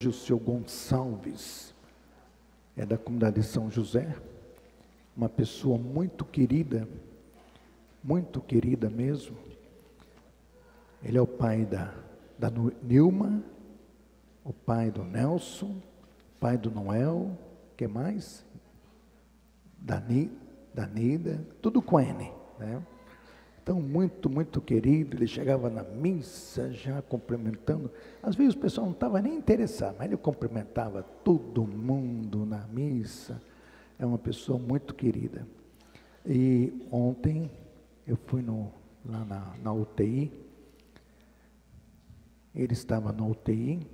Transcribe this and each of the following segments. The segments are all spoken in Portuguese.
O seu Gonçalves é da comunidade de São José, uma pessoa muito querida mesmo. Ele é o pai da Nilma, o pai do Nelson, pai do Noel, que mais? Da Nida, tudo com N, né? Então, muito querido. Ele chegava na missa já cumprimentando. Às vezes o pessoal não estava nem interessado, mas ele cumprimentava todo mundo na missa. É uma pessoa muito querida. E ontem eu fui lá na UTI. Ele estava na UTI,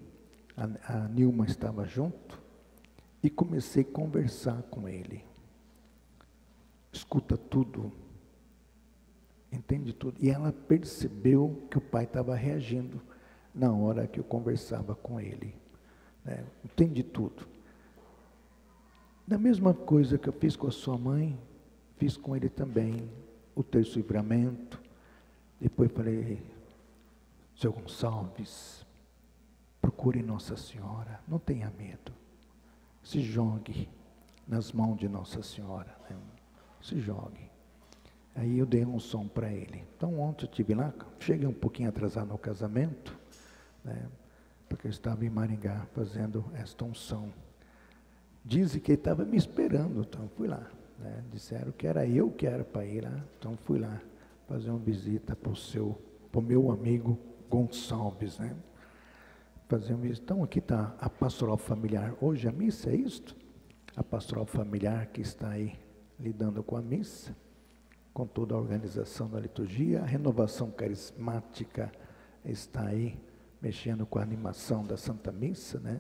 a Nilma estava junto, e comecei a conversar com ele. Escuta tudo. Entende tudo. E ela percebeu que o pai estava reagindo na hora que eu conversava com ele. Né? Entende tudo. Da mesma coisa que eu fiz com a sua mãe, fiz com ele também. O terço livramento. Depois falei, seu Gonçalves, procure Nossa Senhora, não tenha medo. Se jogue nas mãos de Nossa Senhora. Né? Se jogue. Aí eu dei um som para ele. Então ontem eu estive lá, cheguei um pouquinho atrasado no casamento, né, porque eu estava em Maringá fazendo esta unção. Dizem que ele estava me esperando, então fui lá. Né, disseram que era eu que era para ir lá, então fui lá fazer uma visita para o meu amigo Gonçalves. Né, fazer uma visita. Então aqui está a pastoral familiar. Hoje a missa é isto? A pastoral familiar que está aí lidando com a missa, com toda a organização da liturgia. A renovação carismática está aí, mexendo com a animação da Santa Missa, né?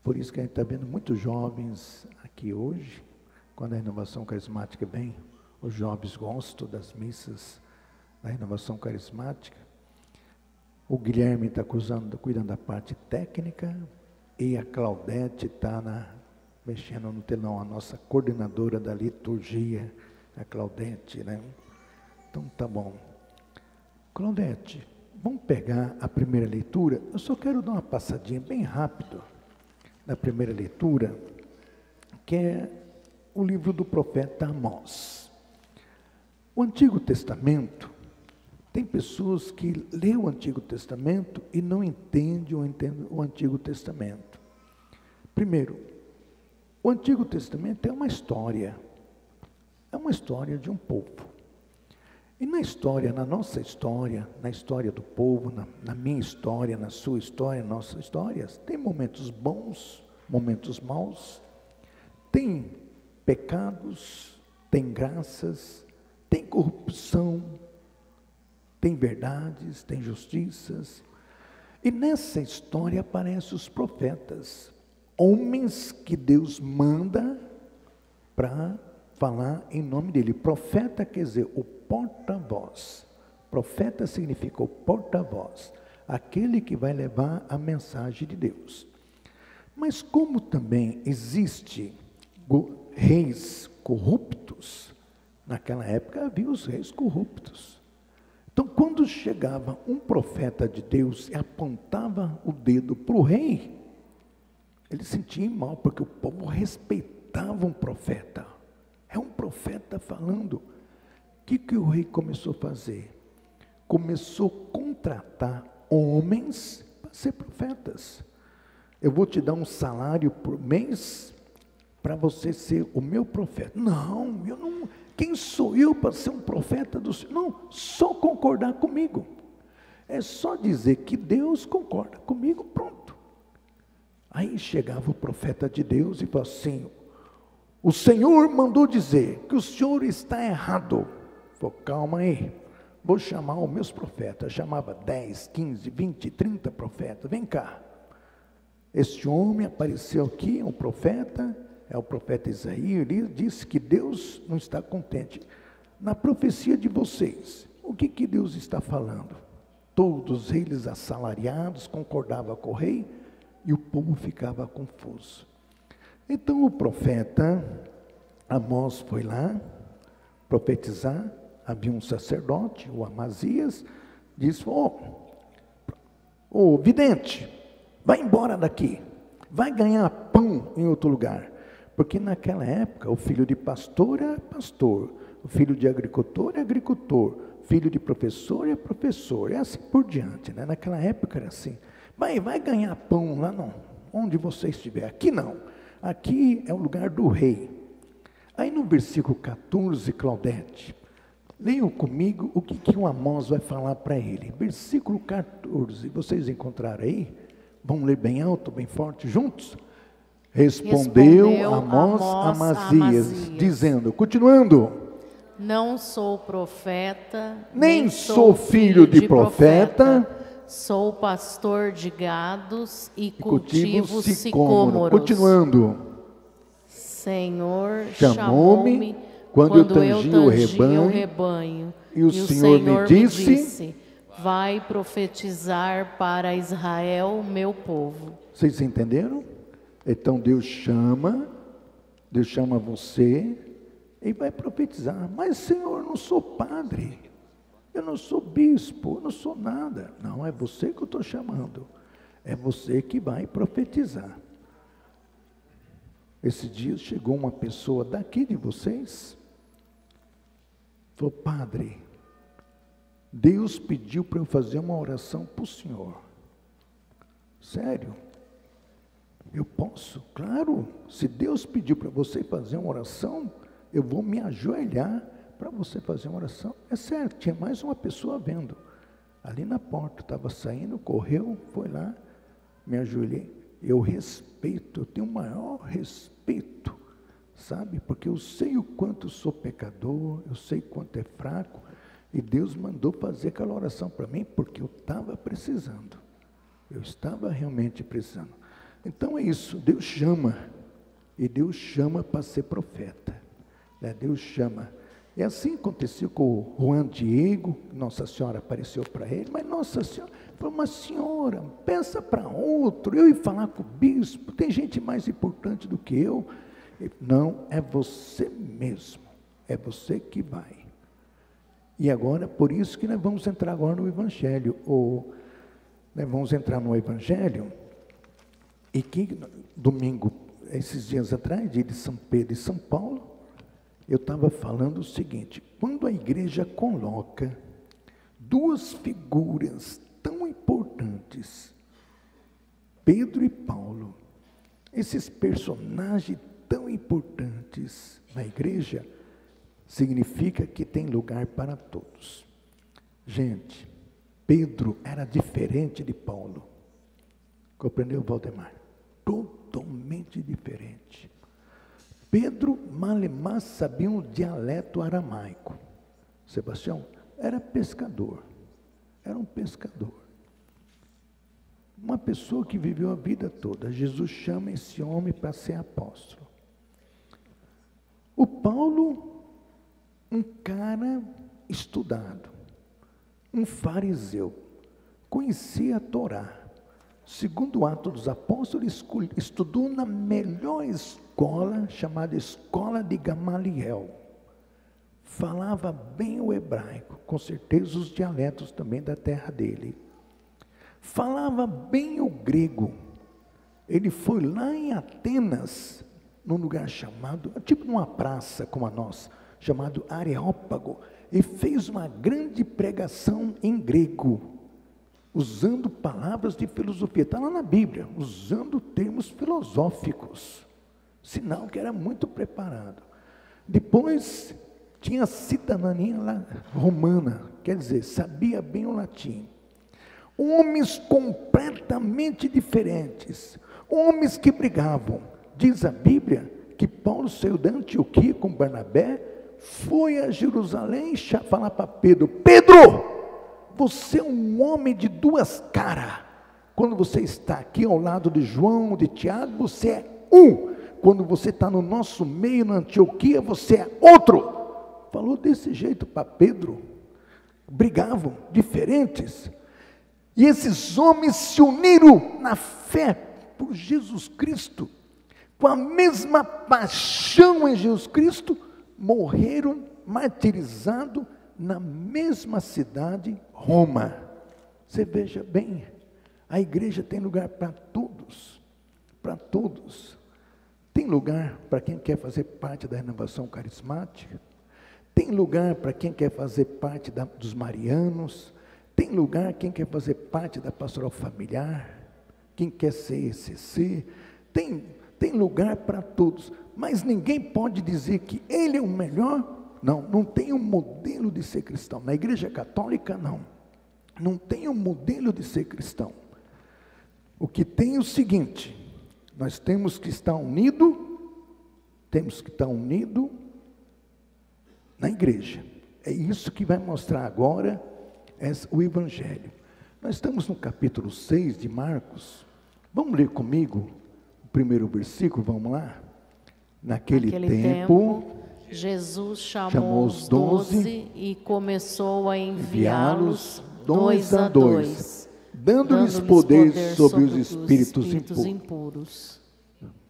Por isso que a gente está vendo muitos jovens aqui hoje. Quando a renovação carismática vem, os jovens gostam das missas da renovação carismática. O Guilherme está cuidando da parte técnica, e a Claudete está mexendo no telão, a nossa coordenadora da liturgia, a Claudete, né? Então tá bom. Claudete, vamos pegar a primeira leitura. Eu só quero dar uma passadinha bem rápido na primeira leitura, que é o livro do profeta Amós. O Antigo Testamento, tem pessoas que lêem o Antigo Testamento e não entendem o Antigo Testamento. Primeiro, o Antigo Testamento é uma história. É uma história de um povo. E na nossa história, na história do povo, na minha história, na sua história, nossas histórias, tem momentos bons, momentos maus, tem pecados, tem graças, tem corrupção, tem verdades, tem justiças. E nessa história aparecem os profetas, homens que Deus manda para falar em nome dele. Profeta quer dizer o porta-voz. Profeta significa o porta-voz, aquele que vai levar a mensagem de Deus. Mas como também existe reis corruptos, naquela época havia os reis corruptos. Então quando chegava um profeta de Deus e apontava o dedo para o rei, ele sentia mal, porque o povo respeitava um profeta. É um profeta falando. O que o rei começou a fazer? Começou a contratar homens para ser profetas. Eu vou te dar um salário por mês para você ser o meu profeta. Não, eu não. Quem sou eu para ser um profeta do Senhor? Não, só concordar comigo. É só dizer que Deus concorda comigo, pronto. Aí chegava o profeta de Deus e falava assim: o Senhor mandou dizer que o senhor está errado. Falei, calma aí, vou chamar os meus profetas. Chamava 10, 15, 20, 30 profetas. Vem cá. Este homem apareceu aqui, um profeta, é o profeta Isaías. Ele disse que Deus não está contente. Na profecia de vocês, o que Deus está falando? Todos eles assalariados concordavam com o rei e o povo ficava confuso. Então o profeta Amós foi lá profetizar. Havia um sacerdote, o Amazias, disse: ô vidente, vai embora daqui. vai ganhar pão em outro lugar. Porque naquela época, o filho de pastor é pastor, o filho de agricultor é agricultor, filho de professor é professor, é assim por diante, né? Naquela época era assim. Vai ganhar pão lá não, onde você estiver. Aqui não, aqui é o lugar do rei. Aí no versículo 14, Claudete, leiam comigo o que o Amós vai falar para ele. Versículo 14, vocês encontraram aí? Vamos ler bem alto, bem forte, juntos? Respondeu Amós a Amazias, dizendo, continuando: não sou profeta, nem sou filho de profeta, sou pastor de gados e cultivo sicômoro. sicômoros. Continuando: Senhor chamou-me quando eu tangia o rebanho, e o Senhor me disse, vai profetizar para Israel, meu povo. Vocês entenderam? Então Deus chama você e vai profetizar. Mas Senhor, eu não sou padre, eu não sou bispo, eu não sou nada. Não, é você que eu estou chamando, é você que vai profetizar. Esse dia chegou uma pessoa daqui de vocês, falou, padre, Deus pediu para eu fazer uma oração para o senhor. Sério? Eu posso? Claro, se Deus pediu para você fazer uma oração, eu vou me ajoelhar para você fazer uma oração. É certo, tinha mais uma pessoa vendo, ali na porta, estava saindo, correu, foi lá, me ajoelhei. Eu respeito, eu tenho o maior respeito, sabe? Porque eu sei o quanto sou pecador, eu sei o quanto é fraco, e Deus mandou fazer aquela oração para mim, porque eu estava precisando, eu estava realmente precisando. Então é isso, Deus chama, e Deus chama para ser profeta, né? Deus chama. E assim aconteceu com o Juan Diego, Nossa Senhora apareceu para ele, mas Nossa Senhora falou, mas senhora, pensa para outro, eu ia falar com o bispo, tem gente mais importante do que eu. Não, é você mesmo, é você que vai. E agora, por isso que nós vamos entrar agora no Evangelho, nós vamos entrar no Evangelho, e que domingo, esses dias atrás, dia de São Pedro e São Paulo, eu estava falando o seguinte, quando a igreja coloca duas figuras tão importantes, Pedro e Paulo, esses personagens tão importantes na igreja, significa que tem lugar para todos. Gente, Pedro era diferente de Paulo. Compreendeu, Valdemar? Totalmente diferente. Pedro, malemar, sabia um dialeto aramaico. Sebastião era pescador, era um pescador. Uma pessoa que viveu a vida toda. Jesus chama esse homem para ser apóstolo. O Paulo, um cara estudado, um fariseu, conhecia a Torá. Segundo o Atos dos Apóstolos, estudou na melhor escola, chamada Escola de Gamaliel. Falava bem o hebraico, com certeza os dialetos também da terra dele. Falava bem o grego. Ele foi lá em Atenas, num lugar chamado, tipo numa praça como a nossa, chamado Areópago, e fez uma grande pregação em grego, usando palavras de filosofia, está lá na Bíblia, usando termos filosóficos, sinal que era muito preparado. Depois tinha cidadania lá, romana, quer dizer, sabia bem o latim. Homens completamente diferentes, homens que brigavam. Diz a Bíblia que Paulo saiu da Antioquia com Barnabé, foi a Jerusalém falar para Pedro, Pedro, você é um homem de duas caras. Quando você está aqui ao lado de João, de Tiago, você é um. Quando você está no nosso meio, na Antioquia, você é outro. Falou desse jeito para Pedro. Brigavam, diferentes. E esses homens se uniram na fé por Jesus Cristo. Com a mesma paixão em Jesus Cristo, morreram martirizados na mesma cidade, Roma. Você veja bem, a igreja tem lugar para todos. para todos. Tem lugar para quem quer fazer parte da renovação carismática. Tem lugar para quem quer fazer parte dos marianos. Tem lugar quem quer fazer parte da pastoral familiar. Quem quer ser ECC. Tem lugar para todos. Mas ninguém pode dizer que ele é o melhor. Não tem um modelo de ser cristão. Na Igreja Católica, não tem um modelo de ser cristão. O que tem é o seguinte: nós temos que estar unidos na igreja. É isso que vai mostrar agora o Evangelho. Nós estamos no capítulo 6 de Marcos. Vamos ler comigo o primeiro versículo, vamos lá? Naquele tempo, Jesus chamou os 12 e começou a enviá-los 2 a 2, dando-lhes poder sobre os espíritos impuros.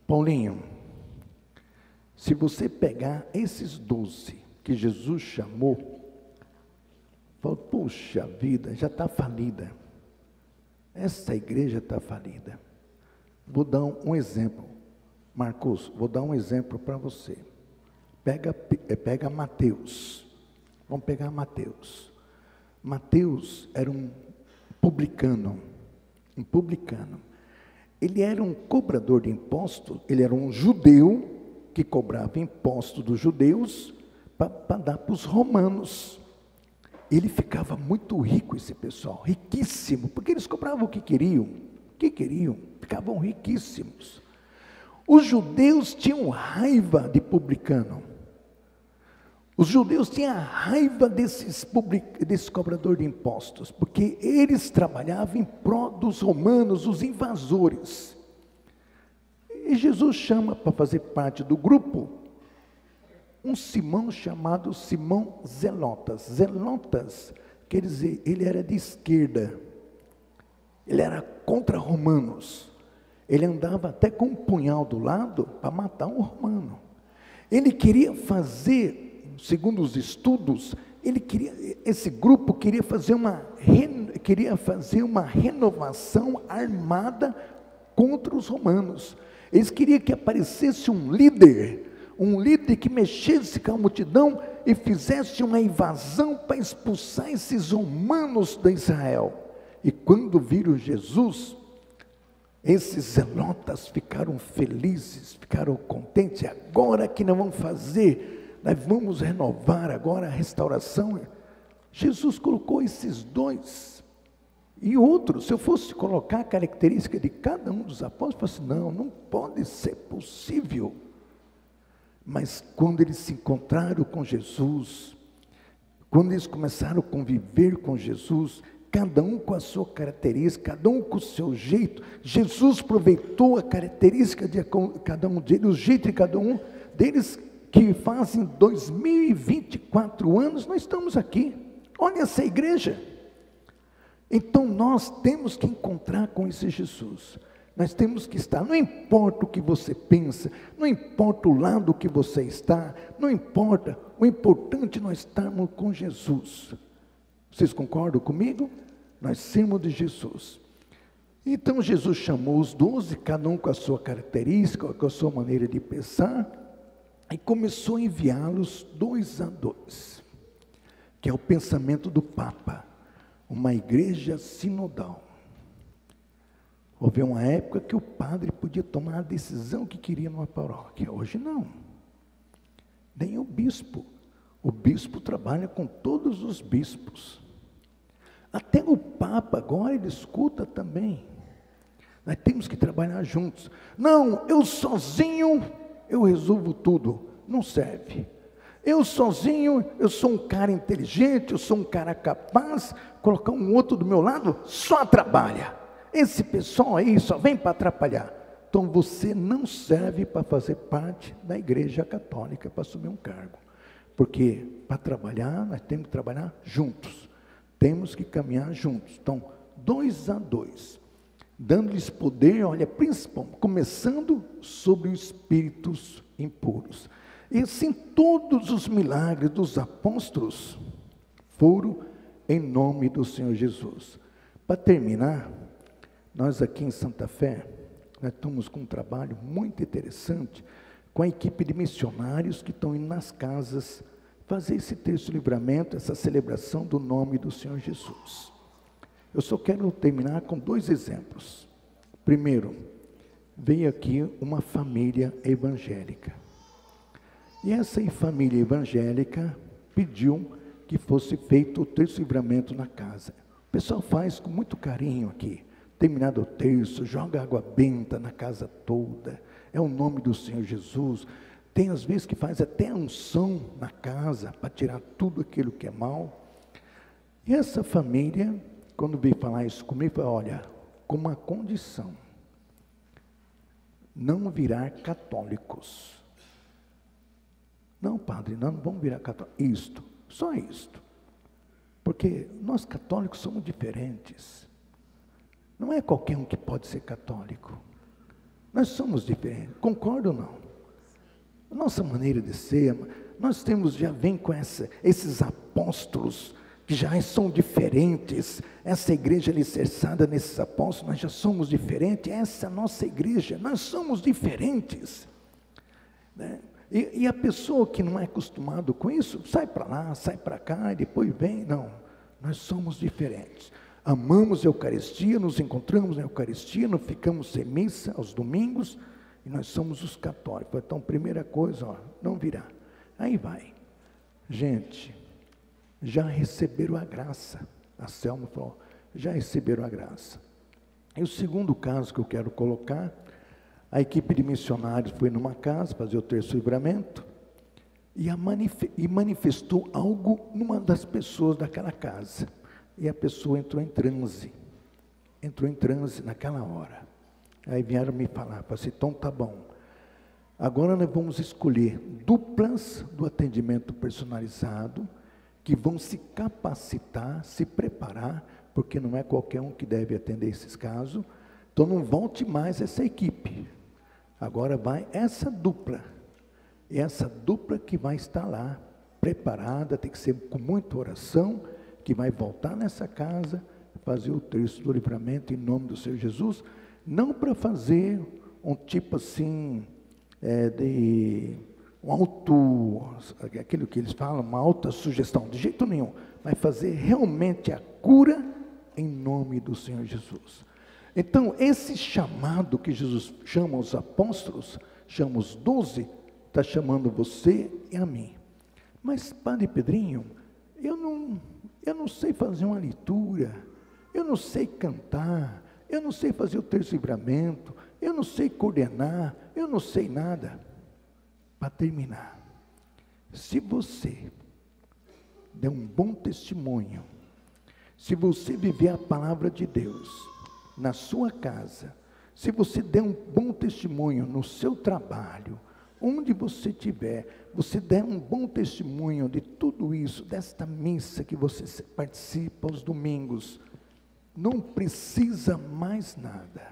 Paulinho, se você pegar esses 12 que Jesus chamou, fala, puxa vida, já está falida. Essa igreja está falida. Vou dar um exemplo. Marcos, vou dar um exemplo para você. Pega Mateus. Vamos pegar Mateus. Mateus era um publicano. Ele era um cobrador de impostos. Ele era um judeu que cobrava imposto dos judeus para dar para os romanos. Ele ficava muito rico, esse pessoal, riquíssimo, porque eles cobravam o que queriam, ficavam riquíssimos. Os judeus tinham raiva de publicano. Os judeus tinham raiva desses cobradores de impostos, porque eles trabalhavam em prol dos romanos, os invasores. E Jesus chama para fazer parte do grupo um Simão chamado Simão Zelotas. Zelotas, quer dizer, ele era de esquerda. Ele era contra romanos. Ele andava até com um punhal do lado para matar um romano. Ele queria fazer, segundo os estudos, esse grupo queria fazer uma renovação armada contra os romanos. Eles queriam que aparecesse um líder que mexesse com a multidão e fizesse uma invasão para expulsar esses romanos de Israel. E quando viram Jesus, esses zelotas ficaram felizes, ficaram contentes. Agora que nós vamos fazer, nós vamos renovar agora a restauração. Jesus colocou esses 2 e outros. Se eu fosse colocar a característica de cada um dos apóstolos, eu falei assim, não pode ser possível. Mas quando eles se encontraram com Jesus, quando eles começaram a conviver com Jesus, cada um com a sua característica, cada um com o seu jeito, Jesus aproveitou a característica de cada um deles, o jeito de cada um deles, que fazem 2024 anos, nós estamos aqui. Olha essa igreja. Então nós temos que encontrar com esse Jesus. Nós temos que estar, não importa o que você pensa, não importa o lado que você está, não importa, o importante é nós estarmos com Jesus. Vocês concordam comigo? Nós somos de Jesus. Então Jesus chamou os 12, cada um com a sua característica, com a sua maneira de pensar, e começou a enviá-los 2 a 2, que é o pensamento do Papa, uma igreja sinodal. Houve uma época que o padre podia tomar a decisão que queria numa paróquia. Hoje não. Nem o bispo. O bispo trabalha com todos os bispos. Até o Papa agora ele escuta também. Nós temos que trabalhar juntos. Não, eu sozinho eu resolvo tudo. Não serve. Eu sozinho, eu sou um cara inteligente, eu sou um cara capaz. Colocar um outro do meu lado, só trabalha. Esse pessoal aí só vem para atrapalhar. Então você não serve para fazer parte da igreja católica, para assumir um cargo. Porque para trabalhar, nós temos que trabalhar juntos. Temos que caminhar juntos. Então, 2 a 2. Dando-lhes poder, olha, principalmente, começando sobre os espíritos impuros. E assim todos os milagres dos apóstolos foram em nome do Senhor Jesus. Para terminar, nós aqui em Santa Fé nós estamos com um trabalho muito interessante com a equipe de missionários que estão indo nas casas fazer esse terço de livramento, essa celebração do nome do Senhor Jesus. Eu só quero terminar com 2 exemplos. Primeiro, veio aqui uma família evangélica. E essa família evangélica pediu que fosse feito o terço de livramento na casa. O pessoal faz com muito carinho aqui. Terminado o terço, joga água benta na casa toda. É o nome do Senhor Jesus. Tem às vezes que faz até a unção na casa para tirar tudo aquilo que é mal. E essa família, quando veio falar isso comigo, falou: olha, com uma condição, não virar católicos. Não, padre, não vamos virar católicos. Isto, só isto. Porque nós católicos somos diferentes. Não é qualquer um que pode ser católico. Nós somos diferentes. Concorda ou não? A nossa maneira de ser, nós temos, já vem com esses apóstolos que já são diferentes. Essa igreja alicerçada nesses apóstolos, nós já somos diferentes. Essa é a nossa igreja, nós somos diferentes, né? E a pessoa que não é acostumado com isso, sai para lá, sai para cá, e depois vem. Não, nós somos diferentes. Amamos a Eucaristia, nos encontramos na Eucaristia, não ficamos sem missa aos domingos, e nós somos os católicos. Então, primeira coisa, ó, não virar. Aí vai. Gente, já receberam a graça. A Selma falou, já receberam a graça. E o segundo caso que eu quero colocar, a equipe de missionários foi numa casa fazer o terço de livramento e manifestou algo numa das pessoas daquela casa. E a pessoa entrou em transe naquela hora. Aí vieram me falar, falei assim, então tá bom. Agora nós vamos escolher duplas do atendimento personalizado, que vão se capacitar, se preparar, porque não é qualquer um que deve atender esses casos. Então não volte mais essa equipe. Agora vai essa dupla. E essa dupla que vai estar lá, preparada, tem que ser com muita oração, que vai voltar nessa casa, fazer o terço do livramento em nome do Senhor Jesus, não para fazer um tipo assim, aquilo que eles falam, uma alta sugestão, de jeito nenhum, vai fazer realmente a cura em nome do Senhor Jesus. Então, esse chamado que Jesus chama os apóstolos, chama os 12, está chamando você e a mim. Mas, Padre Pedrinho, eu não sei fazer uma leitura, eu não sei cantar, eu não sei fazer o terço de livramento, eu não sei coordenar, eu não sei nada. Para terminar, se você der um bom testemunho, se você viver a palavra de Deus na sua casa, se você der um bom testemunho no seu trabalho, onde você estiver, você der um bom testemunho de tudo isso, desta missa que você participa aos domingos, não precisa mais nada,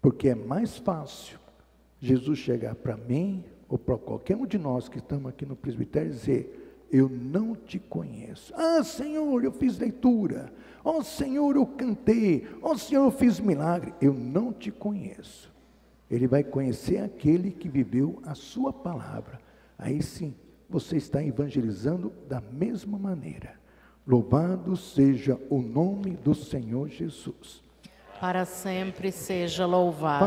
porque é mais fácil Jesus chegar para mim, ou para qualquer um de nós que estamos aqui no presbitério, e dizer, eu não te conheço. Ah, Senhor, eu fiz leitura. Oh, Senhor, eu cantei. Oh, Senhor, eu fiz milagre. Eu não te conheço. Ele vai conhecer aquele que viveu a sua palavra. Aí sim, você está evangelizando da mesma maneira. Louvado seja o nome do Senhor Jesus. Para sempre seja louvado.